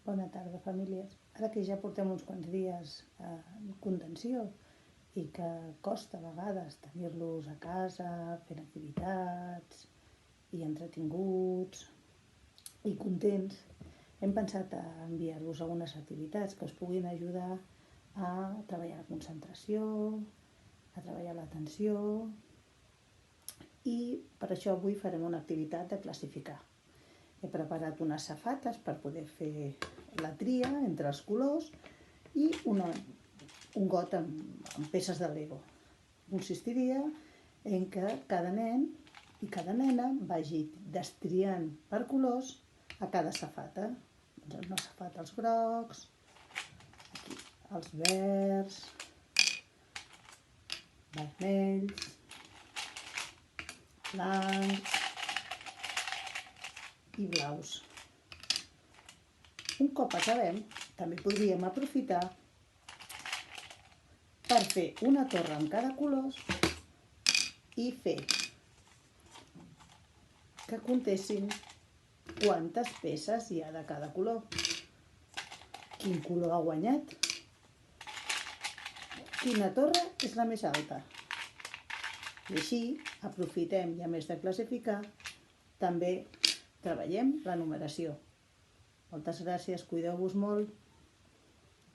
Bona tarda, famílies. Ara que ja portem uns quants dies en contenció i que costa a vegades tenir-los a casa, fent activitats i entretinguts i contents, hem pensat a enviar-vos algunes activitats que us puguin ajudar a treballar la concentració, a treballar l'atenció, i per això avui farem una activitat de classificar. He preparat unes safates per poder fer la tria entre els colors i un got amb peces de Lego. Consistiria en que cada nen i cada nena vagi destriant per colors a cada safata. Doncs una safata els grocs, aquí els verds, vermells, blancs i blaus. Un cop acabem, també podríem aprofitar per fer una torre amb cada color i fer que comptessin quantes peces hi ha de cada color. Quin color ha guanyat? Quina torre és la més alta? I així aprofitem, i a més de classificar, també treballem la numeració. Moltes gràcies, cuideu-vos molt.